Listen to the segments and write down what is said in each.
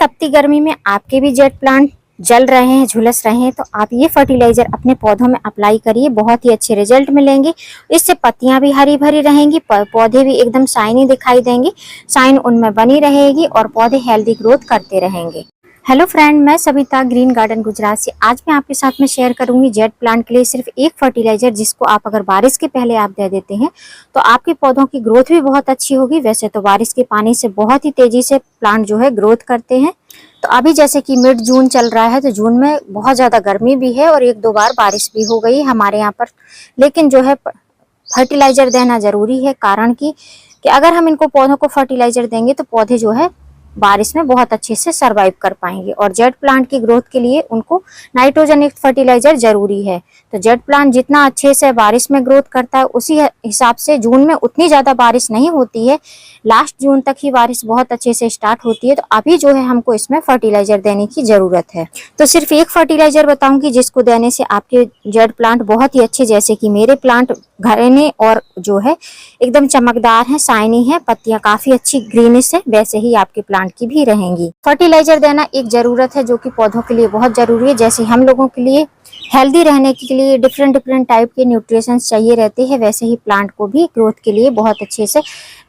तपती गर्मी में आपके भी जेट प्लांट जल रहे हैं, झुलस रहे हैं, तो आप ये फर्टिलाइजर अपने पौधों में अप्लाई करिए, बहुत ही अच्छे रिजल्ट मिलेंगे। इससे पत्तियां भी हरी भरी रहेंगी, पौधे भी एकदम शाइनी दिखाई देंगे, शाइन उनमें बनी रहेगी और पौधे हेल्दी ग्रोथ करते रहेंगे। हेलो फ्रेंड, मैं सविता ग्रीन गार्डन गुजरात से। आज मैं आपके साथ में शेयर करूंगी जेट प्लांट के लिए सिर्फ एक फर्टिलाइजर, जिसको आप अगर बारिश के पहले आप दे देते हैं तो आपके पौधों की ग्रोथ भी बहुत अच्छी होगी। वैसे तो बारिश के पानी से बहुत ही तेजी से प्लांट जो है ग्रोथ करते हैं। तो अभी जैसे कि मिड जून चल रहा है, तो जून में बहुत ज़्यादा गर्मी भी है और एक दो बार बारिश भी हो गई हमारे यहाँ पर, लेकिन जो है फर्टिलाइजर देना ज़रूरी है। कारण कि अगर हम इनको पौधों को फर्टिलाइजर देंगे तो पौधे जो है बारिश में बहुत अच्छे से सरवाइव कर पाएंगे। और जेट प्लांट की ग्रोथ के लिए उनको नाइट्रोजन युक्त फर्टिलाइजर जरूरी है। तो जेट प्लांट जितना अच्छे से बारिश में ग्रोथ करता है, उसी हिसाब से जून में उतनी ज़्यादा बारिश नहीं होती है, लास्ट जून तक ही बारिश बहुत अच्छे से स्टार्ट होती है। तो अभी जो है हमको इसमें फर्टिलाइजर देने की ज़रूरत है। तो सिर्फ एक फर्टिलाइजर बताऊंगी जिसको देने से आपके जेट प्लांट बहुत ही अच्छे, जैसे कि मेरे प्लांट घरेने और जो है एकदम चमकदार है, शाइनी है, पत्तियां काफी अच्छी ग्रीनिश है, वैसे ही आपके प्लांट की भी रहेंगी। फर्टिलाइजर देना एक जरूरत है जो कि पौधों के लिए बहुत जरूरी है। जैसे हम लोगों के लिए हेल्दी रहने के लिए डिफरेंट टाइप के न्यूट्रिशंस चाहिए रहते हैं, वैसे ही प्लांट को भी ग्रोथ के लिए बहुत अच्छे से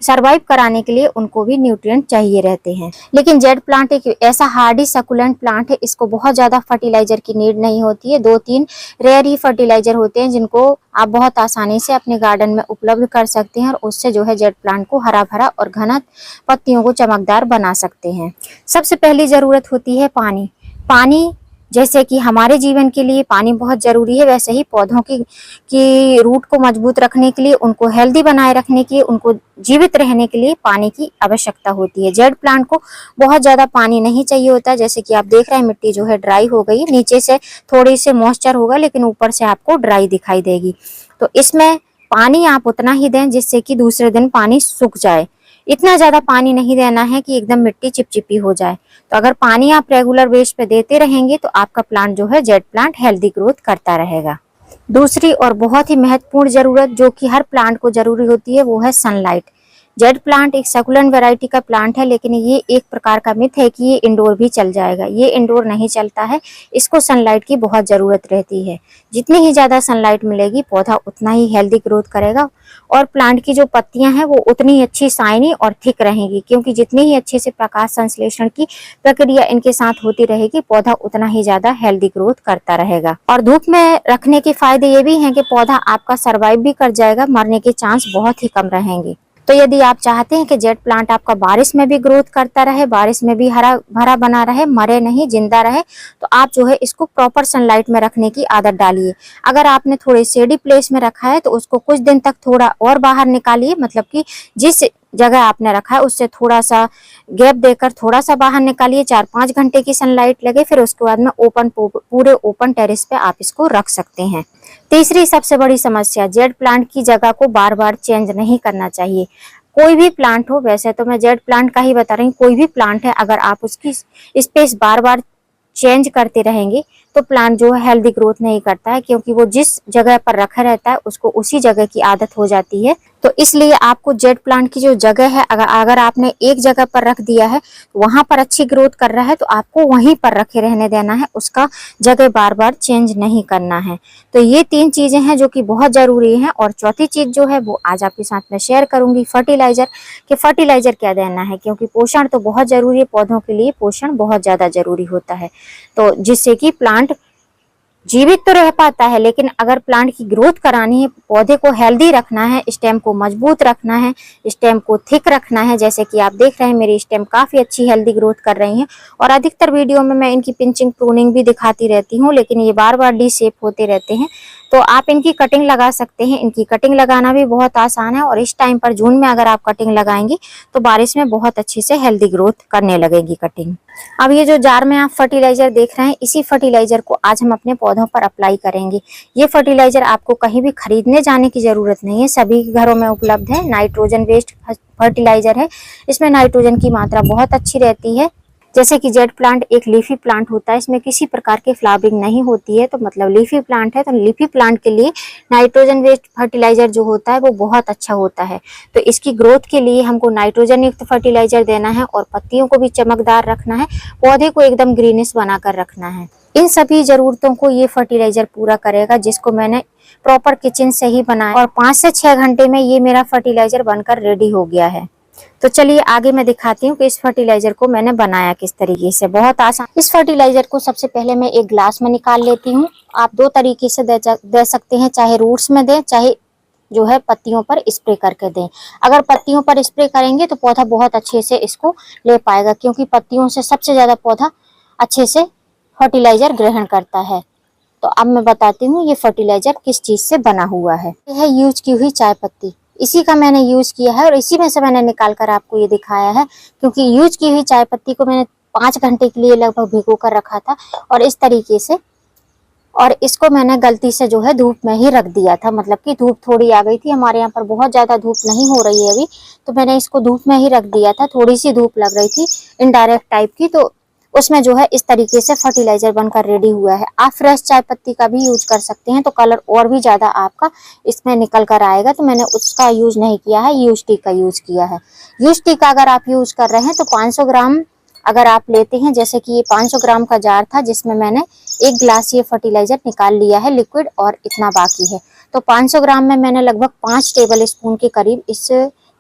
सरवाइव कराने के लिए उनको भी न्यूट्रिएंट चाहिए रहते हैं। लेकिन जेट प्लांट एक ऐसा हार्डी सकुलेंट प्लांट है, इसको बहुत ज्यादा फर्टिलाइजर की नीड नहीं होती है। 2-3 रेयर ही फर्टिलाइजर होते हैं जिनको आप बहुत आसानी से अपने गार्डन में उपलब्ध कर सकते हैं और उससे जो है जेट प्लांट को हरा भरा और घना पत्तियों को चमकदार बना सकते हैं। सबसे पहली जरूरत होती है पानी। पानी जैसे कि हमारे जीवन के लिए पानी बहुत जरूरी है, वैसे ही पौधों की रूट को मजबूत रखने के लिए, उनको हेल्दी बनाए रखने के लिए, उनको जीवित रहने के लिए पानी की आवश्यकता होती है। जेट प्लांट को बहुत ज्यादा पानी नहीं चाहिए होता। जैसे कि आप देख रहे हैं मिट्टी जो है ड्राई हो गई, नीचे से थोड़ी से मॉइस्चर होगा लेकिन ऊपर से आपको ड्राई दिखाई देगी। तो इसमें पानी आप उतना ही दें जिससे कि दूसरे दिन पानी सूख जाए। इतना ज्यादा पानी नहीं देना है कि एकदम मिट्टी चिपचिपी हो जाए। तो अगर पानी आप रेगुलर बेस पे देते रहेंगे तो आपका प्लांट जो है जेट प्लांट हेल्दी ग्रोथ करता रहेगा। दूसरी और बहुत ही महत्वपूर्ण जरूरत जो कि हर प्लांट को जरूरी होती है वो है सनलाइट। जेट प्लांट एक सकुलेंट वैरायटी का प्लांट है, लेकिन ये एक प्रकार का मिथ है कि ये इंडोर भी चल जाएगा। ये इंडोर नहीं चलता है, इसको सनलाइट की बहुत ज़रूरत रहती है। जितनी ही ज़्यादा सनलाइट मिलेगी पौधा उतना ही हेल्दी ग्रोथ करेगा और प्लांट की जो पत्तियां हैं वो उतनी ही अच्छी शाइनी और थिक रहेंगी, क्योंकि जितनी ही अच्छे से प्रकाश संश्लेषण की प्रक्रिया इनके साथ होती रहेगी पौधा उतना ही ज़्यादा हेल्दी ग्रोथ करता रहेगा। और धूप में रखने के फायदे ये भी हैं कि पौधा आपका सर्वाइव भी कर जाएगा, मरने के चांस बहुत ही कम रहेंगे। तो यदि आप चाहते हैं कि जेट प्लांट आपका बारिश में भी ग्रोथ करता रहे, बारिश में भी हरा भरा बना रहे, मरे नहीं, जिंदा रहे, तो आप जो है इसको प्रॉपर सनलाइट में रखने की आदत डालिए। अगर आपने थोड़े शेडी प्लेस में रखा है तो उसको कुछ दिन तक थोड़ा और बाहर निकालिए, मतलब कि जिस जगह आपने रखा है उससे थोड़ा सा गैप देकर थोड़ा सा बाहर निकालिए। 4-5 घंटे की सनलाइट लगे, फिर उसके बाद में पूरे ओपन टेरेस पे आप इसको रख सकते हैं। तीसरी सबसे बड़ी समस्या, जेट प्लांट की जगह को बार बार चेंज नहीं करना चाहिए। कोई भी प्लांट हो, वैसे तो मैं जेट प्लांट का ही बता रही हूँ, कोई भी प्लांट है अगर आप उसकी स्पेस बार बार चेंज करते रहेंगे तो प्लांट जो है हेल्दी ग्रोथ नहीं करता है, क्योंकि वो जिस जगह पर रखा रहता है उसको उसी जगह की आदत हो जाती है। तो इसलिए आपको जेट प्लांट की जो जगह है, अगर आपने एक जगह पर रख दिया है वहां पर अच्छी ग्रोथ कर रहा है तो आपको वहीं पर रखे रहने देना है, उसका जगह बार बार चेंज नहीं करना है। तो ये 3 चीजें हैं जो कि बहुत जरूरी हैं। और चौथी चीज जो है वो आज आपके साथ में शेयर करूंगी, फर्टिलाइजर। कि फर्टिलाइजर क्या देना है, क्योंकि पोषण तो बहुत जरूरी है, पौधों के लिए पोषण बहुत ज्यादा जरूरी होता है। तो जिससे कि प्लांट जीवित तो रह पाता है, लेकिन अगर प्लांट की ग्रोथ करानी है, पौधे को हेल्दी रखना है, स्टेम को मजबूत रखना है, स्टेम को थिक रखना है, जैसे कि आप देख रहे हैं मेरी स्टेम काफी अच्छी हेल्दी ग्रोथ कर रही है। और अधिकतर वीडियो में मैं इनकी पिंचिंग प्रूनिंग भी दिखाती रहती हूँ, लेकिन ये बार बार डी शेप होते रहते हैं। तो आप इनकी कटिंग लगा सकते हैं। इनकी कटिंग लगाना भी बहुत आसान है और इस टाइम पर जून में अगर आप कटिंग लगाएंगी तो बारिश में बहुत अच्छे से हेल्दी ग्रोथ करने लगेगी कटिंग। अब ये जो जार में आप फर्टिलाइजर देख रहे हैं, इसी फर्टिलाइजर को आज हम अपने पौधों पर अप्लाई करेंगे। ये फर्टिलाइजर आपको कहीं भी खरीदने जाने की जरूरत नहीं है, सभी घरों में उपलब्ध है। नाइट्रोजन बेस्ड फर्टिलाइजर है, इसमें नाइट्रोजन की मात्रा बहुत अच्छी रहती है। जैसे कि जेड प्लांट एक लीफी प्लांट होता है, इसमें किसी प्रकार की फ्लावरिंग नहीं होती है, तो मतलब लीफी प्लांट है, तो लीफी प्लांट के लिए नाइट्रोजन बेस्ड फर्टिलाइजर जो होता है वो बहुत अच्छा होता है। तो इसकी ग्रोथ के लिए हमको नाइट्रोजन युक्त फर्टिलाइजर देना है और पत्तियों को भी चमकदार रखना है, पौधे को एकदम ग्रीनिश बनाकर रखना है। इन सभी जरूरतों को ये फर्टिलाइजर पूरा करेगा, जिसको मैंने प्रॉपर किचन से ही बनाया और 5 से 6 घंटे में ये मेरा फर्टिलाइजर बनकर रेडी हो गया है। तो चलिए आगे मैं दिखाती हूँ कि इस फर्टिलाइजर को मैंने बनाया किस तरीके से। बहुत आसान। इस फर्टिलाइजर को सबसे पहले मैं एक ग्लास में निकाल लेती हूँ। आप 2 तरीके से दे सकते हैं, चाहे रूट्स में दें, चाहे जो है पत्तियों पर स्प्रे करके दें। अगर पत्तियों पर स्प्रे करेंगे तो पौधा बहुत अच्छे से इसको ले पाएगा, क्योंकि पत्तियों से सबसे ज्यादा पौधा अच्छे से फर्टिलाइजर ग्रहण करता है। तो अब मैं बताती हूँ ये फर्टिलाइजर किस चीज से बना हुआ है। यह है यूज की हुई चाय पत्ती, इसी का मैंने यूज किया है और इसी में से मैंने निकाल कर आपको ये दिखाया है, क्योंकि यूज की हुई चाय पत्ती को मैंने 5 घंटे के लिए लगभग भिगो कर रखा था और इस तरीके से, और इसको मैंने गलती से जो है धूप में ही रख दिया था, मतलब कि धूप थोड़ी आ गई थी, हमारे यहाँ पर बहुत ज्यादा धूप नहीं हो रही है अभी, तो मैंने इसको धूप में ही रख दिया था। थोड़ी सी धूप लग रही थी इनडायरेक्ट टाइप की, तो उसमें जो है इस तरीके से फर्टिलाइजर बनकर रेडी हुआ है। आप फ्रेश चाय पत्ती का भी यूज कर सकते हैं, तो कलर और भी ज्यादा आपका इसमें निकल कर आएगा। तो मैंने उसका यूज नहीं किया है, यूज टी का यूज किया है। यूज टी का अगर आप यूज कर रहे हैं तो 500 ग्राम अगर आप लेते हैं, जैसे कि ये 500 ग्राम का जार था जिसमें मैंने 1 गिलास ये फर्टिलाइजर निकाल लिया है लिक्विड और इतना बाकी है, तो 500 ग्राम में मैंने लगभग 5 टेबल स्पून के करीब इस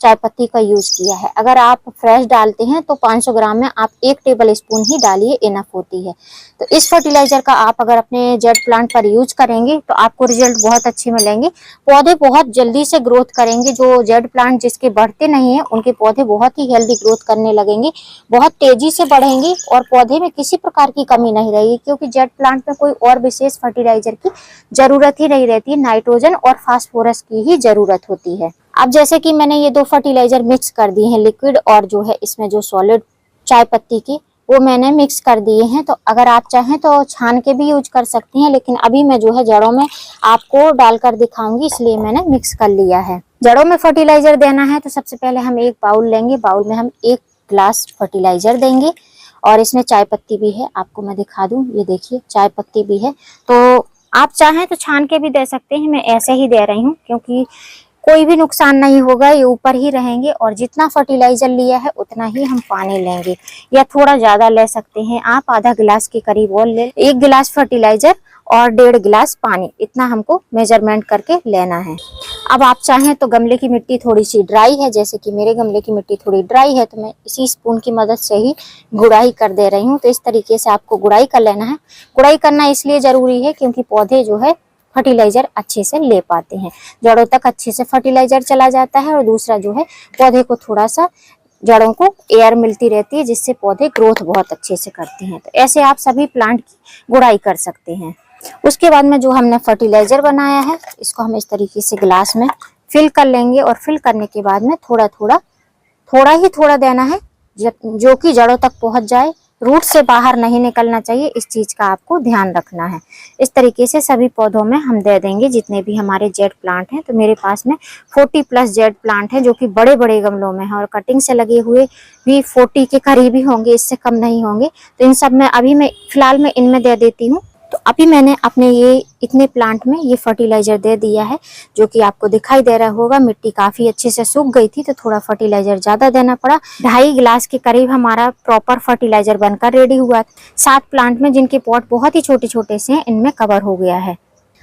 चाय पत्ती का यूज किया है। अगर आप फ्रेश डालते हैं तो 500 ग्राम में आप 1 टेबल स्पून ही डालिए, इनफ होती है। तो इस फर्टिलाइजर का आप अगर अपने जेड प्लांट पर यूज करेंगे तो आपको रिजल्ट बहुत अच्छे मिलेंगे। पौधे बहुत जल्दी से ग्रोथ करेंगे। जो जेड प्लांट जिसके बढ़ते नहीं है उनके पौधे बहुत ही हेल्दी ग्रोथ करने लगेंगे, बहुत तेजी से बढ़ेंगे और पौधे में किसी प्रकार की कमी नहीं रहेगी, क्योंकि जेड प्लांट में कोई और विशेष फर्टिलाइजर की जरूरत ही नहीं रहती, नाइट्रोजन और फास्फोरस की ही जरूरत होती है। अब जैसे कि मैंने ये 2 फर्टिलाइजर मिक्स कर दिए हैं, लिक्विड और जो है इसमें जो सॉलिड चाय पत्ती की, वो मैंने मिक्स कर दिए हैं। तो अगर आप चाहें तो छान के भी यूज कर सकते हैं, लेकिन अभी मैं जो है जड़ों में आपको डालकर दिखाऊंगी, इसलिए मैंने मिक्स कर लिया है। जड़ों में फर्टिलाइजर देना है तो सबसे पहले हम एक बाउल लेंगे, बाउल में हम 1 गिलास फर्टिलाइजर देंगे और इसमें चाय पत्ती भी है, आपको मैं दिखा दूं, ये देखिए चाय पत्ती भी है। तो आप चाहें तो छान के भी दे सकते हैं, मैं ऐसे ही दे रही हूँ क्योंकि कोई भी नुकसान नहीं होगा, ये ऊपर ही रहेंगे। और जितना फर्टिलाइजर लिया है उतना ही हम पानी लेंगे, या थोड़ा ज्यादा ले सकते हैं आप, आधा गिलास के करीब और ले। 1 गिलास फर्टिलाइजर और 1.5 गिलास पानी, इतना हमको मेजरमेंट करके लेना है। अब आप चाहें तो गमले की मिट्टी थोड़ी सी ड्राई है, जैसे कि मेरे गमले की मिट्टी थोड़ी ड्राई है, तो मैं इसी स्पून की मदद से ही गुड़ाई कर दे रही हूँ। तो इस तरीके से आपको गुड़ाई कर लेना है। गुड़ाई करना इसलिए जरूरी है क्योंकि पौधे जो है फर्टिलाइजर अच्छे से ले पाते हैं, जड़ों तक अच्छे से फर्टिलाइजर चला जाता है, और दूसरा जो है पौधे को थोड़ा सा जड़ों को एयर मिलती रहती है, जिससे पौधे ग्रोथ बहुत अच्छे से करते हैं। तो ऐसे आप सभी प्लांट की गुड़ाई कर सकते हैं। उसके बाद में जो हमने फर्टिलाइजर बनाया है इसको हम इस तरीके से गिलास में फिल कर लेंगे, और फिल करने के बाद में थोड़ा देना है, जो कि जड़ों तक पहुंच जाए, रूट से बाहर नहीं निकलना चाहिए, इस चीज का आपको ध्यान रखना है। इस तरीके से सभी पौधों में हम दे देंगे जितने भी हमारे जेड प्लांट हैं। तो मेरे पास में 40+ जेड प्लांट हैं, जो कि बड़े बड़े गमलों में हैं, और कटिंग से लगे हुए भी 40 के करीब ही होंगे, इससे कम नहीं होंगे। तो इन सब में अभी मैं फिलहाल में इनमें दे देती हूँ। तो अभी मैंने अपने ये इतने प्लांट में ये फर्टिलाइजर दे दिया है, जो कि आपको दिखाई दे रहा होगा। मिट्टी काफी अच्छे से सूख गई थी तो थोड़ा फर्टिलाइजर ज्यादा देना पड़ा। 2.5 गिलास के करीब हमारा प्रॉपर फर्टिलाइजर बनकर रेडी हुआ। 7 प्लांट में जिनके पॉट बहुत ही छोटे छोटे से हैं, इनमें कवर हो गया है।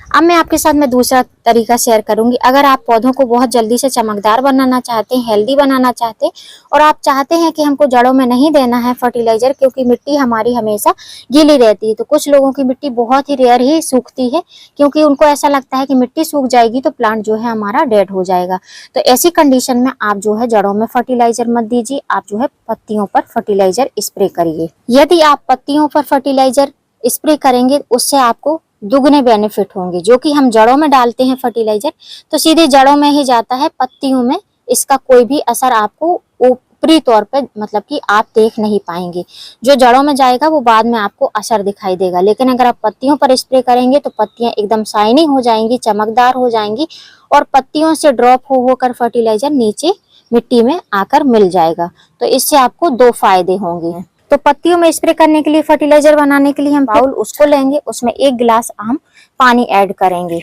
अब मैं आपके साथ में दूसरा तरीका शेयर करूंगी। अगर आप पौधों को बहुत जल्दी से चमकदार बनाना चाहते हैं, हेल्दी बनाना चाहते हैं, और आप चाहते हैं कि हमको जड़ों में नहीं देना है फर्टिलाइजर, क्योंकि मिट्टी हमारी हमेशा गीली रहती है। तो कुछ लोगों की मिट्टी बहुत ही रेयर ही सूखती है, क्योंकि उनको ऐसा लगता है कि मिट्टी सूख जाएगी तो प्लांट जो है हमारा डेड हो जाएगा। तो ऐसी कंडीशन में आप जो है जड़ों में फर्टिलाइजर मत दीजिए, आप जो है पत्तियों पर फर्टिलाइजर स्प्रे करिए। यदि आप पत्तियों पर फर्टिलाइजर स्प्रे करेंगे उससे आपको दुगने बेनिफिट होंगे। जो कि हम जड़ों में डालते हैं फर्टिलाइजर तो सीधे जड़ों में ही जाता है, पत्तियों में इसका कोई भी असर आपको ऊपरी तौर पे मतलब कि आप देख नहीं पाएंगे। जो जड़ों में जाएगा वो बाद में आपको असर दिखाई देगा, लेकिन अगर आप पत्तियों पर स्प्रे करेंगे तो पत्तियां एकदम शाइनी हो जाएंगी, चमकदार हो जाएंगी, और पत्तियों से ड्रॉप हो होकर फर्टिलाइजर नीचे मिट्टी में आकर मिल जाएगा। तो इससे आपको 2 फायदे होंगे। तो पत्तियों में स्प्रे करने के लिए फर्टिलाइजर बनाने के लिए हम बाउल उसको लेंगे, उसमें 1 गिलास हम पानी ऐड करेंगे।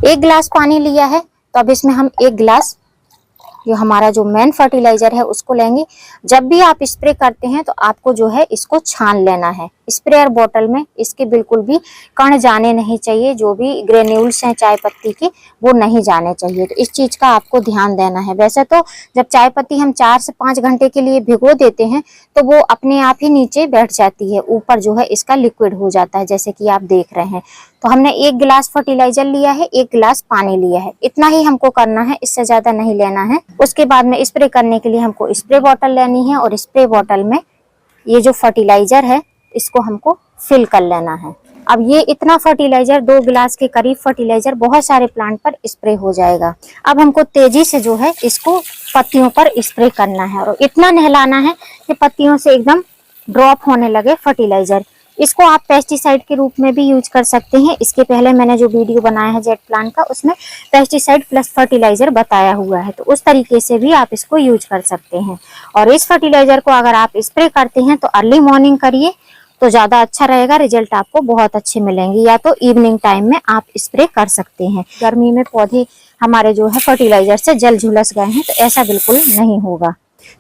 1 गिलास पानी लिया है तो अब इसमें हम 1 गिलास जो हमारा जो मेन फर्टिलाइजर है उसको लेंगे। जब भी आप स्प्रे करते हैं तो आपको जो है इसको छान लेना है। स्प्रेयर बोतल में इसके बिल्कुल भी कण जाने नहीं चाहिए, जो भी ग्रेन्यूल्स हैं चाय पत्ती के वो नहीं जाने चाहिए। तो इस चीज का आपको ध्यान देना है। वैसे तो जब चाय पत्ती हम 4 से 5 घंटे के लिए भिगो देते हैं तो वो अपने आप ही नीचे बैठ जाती है, ऊपर जो है इसका लिक्विड हो जाता है, जैसे कि आप देख रहे हैं। तो हमने 1 गिलास फर्टिलाइजर लिया है, 1 गिलास पानी लिया है, इतना ही हमको करना है, इससे ज्यादा नहीं लेना है। उसके बाद में स्प्रे करने के लिए हमको स्प्रे बॉटल लेनी है और स्प्रे बॉटल में ये जो फर्टिलाइजर है इसको हमको फिल कर लेना है। अब ये इतना फर्टिलाइजर 2 गिलास के करीब फर्टिलाइजर बहुत सारे प्लांट पर स्प्रे हो जाएगा। अब हमको तेजी से जो है इसको पत्तियों पर स्प्रे करना है और इतना नहलाना है कि पत्तियों से एकदम ड्रॉप होने लगे फर्टिलाइजर। इसको आप पेस्टिसाइड के रूप में भी यूज कर सकते हैं। इसके पहले मैंने जो वीडियो बनाया है जेट प्लांट का उसमें पेस्टिसाइड प्लस फर्टिलाइजर बताया हुआ है, तो उस तरीके से भी आप इसको यूज कर सकते हैं। और इस फर्टिलाइजर को अगर आप स्प्रे करते हैं तो अर्ली मॉर्निंग करिए तो ज्यादा अच्छा रहेगा, रिजल्ट आपको बहुत अच्छे मिलेंगे। या तो इवनिंग टाइम में आप स्प्रे कर सकते हैं। गर्मी में पौधे हमारे जो है फर्टिलाइजर से जल झुलस गए हैं, तो ऐसा बिल्कुल नहीं होगा।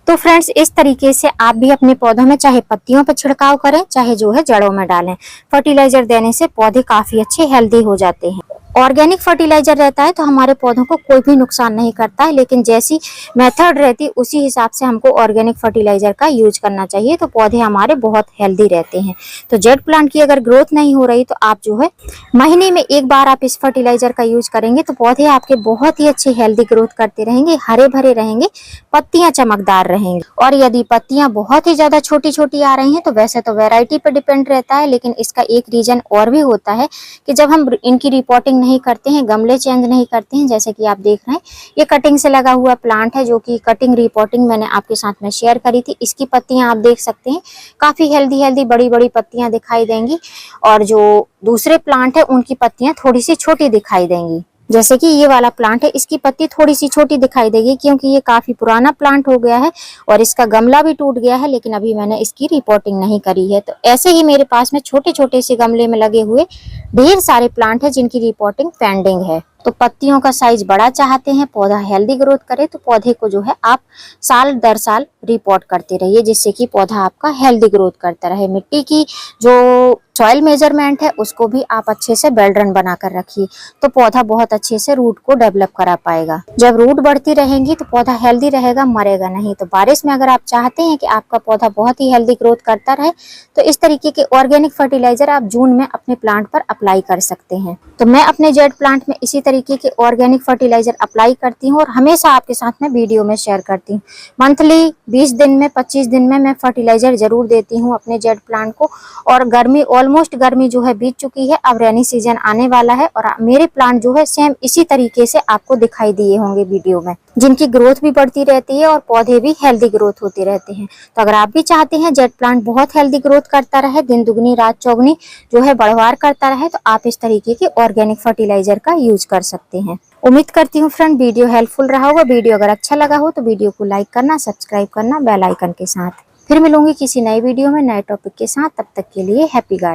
तो फ्रेंड्स इस तरीके से आप भी अपने पौधों में चाहे पत्तियों पर छिड़काव करें चाहे जो है जड़ों में डालें, फर्टिलाइजर देने से पौधे काफी अच्छे हेल्दी हो जाते हैं। ऑर्गेनिक फर्टिलाइजर रहता है तो हमारे पौधों को कोई भी नुकसान नहीं करता है, लेकिन जैसी मेथड रहती है उसी हिसाब से हमको ऑर्गेनिक फर्टिलाइजर का यूज करना चाहिए, तो पौधे हमारे बहुत हेल्दी रहते हैं। तो जेट प्लांट की अगर ग्रोथ नहीं हो रही तो आप जो है महीने में 1 बार आप इस फर्टिलाइजर का यूज करेंगे तो पौधे आपके बहुत ही अच्छी हेल्दी ग्रोथ करते रहेंगे, हरे भरे रहेंगे, पत्तियां चमकदार रहेंगी। और यदि पत्तियां बहुत ही ज्यादा छोटी छोटी आ रही हैं तो वैसे तो वैरायटी पर डिपेंड रहता है, लेकिन इसका एक रीजन और भी होता है कि जब हम इनकी रिपोर्टिंग नहीं करते हैं, गमले चेंज नहीं करते हैं। जैसे कि आप देख रहे हैं ये कटिंग से लगा हुआ प्लांट है, जो कि कटिंग रिपोर्टिंग मैंने आपके साथ में शेयर करी थी। इसकी पत्तियां आप देख सकते हैं काफी हेल्दी हेल्दी बड़ी बड़ी पत्तियां दिखाई देंगी, और जो दूसरे प्लांट है उनकी पत्तियां थोड़ी सी छोटी दिखाई देंगी। जैसे कि ये वाला प्लांट है इसकी पत्ती थोड़ी सी छोटी दिखाई देगी क्योंकि ये काफी पुराना प्लांट हो गया है और इसका गमला भी टूट गया है, लेकिन अभी मैंने इसकी रिपोर्टिंग नहीं करी है। तो ऐसे ही मेरे पास में छोटे छोटे से गमले में लगे हुए ढेर सारे प्लांट है जिनकी रिपोर्टिंग पेंडिंग है। तो पत्तियों का साइज बड़ा चाहते हैं, पौधा हेल्दी ग्रोथ करे, तो पौधे को जो है आप साल दर साल रिपोर्ट करते रहिए, जिससे कि पौधा आपका हेल्दी ग्रोथ करता रहे। मिट्टी की जो सॉइल मेजरमेंट है उसको भी आप अच्छे से वेल रन बनाकर रखिए, तो पौधा बहुत अच्छे से रूट को डेवलप करा पाएगा। जब रूट बढ़ती रहेंगी तो पौधा हेल्दी रहेगा, मरेगा नहीं। तो बारिश में अगर आप चाहते हैं कि आपका पौधा बहुत ही हेल्दी ग्रोथ करता रहे तो इस तरीके के ऑर्गेनिक फर्टिलाइजर आप जून में अपने प्लांट पर अप्लाई कर सकते हैं। तो मैं अपने जेट प्लांट में इसी तरीके के ऑर्गेनिक फर्टिलाइजर अप्लाई करती हूँ और हमेशा आपके साथ में वीडियो में शेयर करती हूँ। मंथली 20 दिन में 25 दिन में मैं फर्टिलाइजर जरूर देती हूँ अपने जेट प्लांट को। और गर्मी ऑलमोस्ट गर्मी जो है बीत चुकी है, अब रेनी सीजन आने वाला है और मेरे प्लांट जो है सेम इसी तरीके से आपको दिखाई दिए होंगे वीडियो में, जिनकी ग्रोथ भी बढ़ती रहती है और पौधे भी हेल्दी ग्रोथ होते रहते हैं। तो अगर आप भी चाहते हैं जेट प्लांट बहुत हेल्दी ग्रोथ करता रहे, दिन दुगनी रात चौगनी जो है बढ़वार करता रहे, तो आप इस तरीके के ऑर्गेनिक फर्टिलाइजर का यूज कर सकते हैं। उम्मीद करती हूँ फ्रेंड वीडियो हेल्पफुल रहा होगा। वीडियो अगर अच्छा लगा हो तो वीडियो को लाइक करना, सब्सक्राइब करना बेल आइकन के साथ। फिर मिलूंगी किसी नई वीडियो में नए टॉपिक के साथ, तब तक के लिए हैप्पी गार्डनिंग।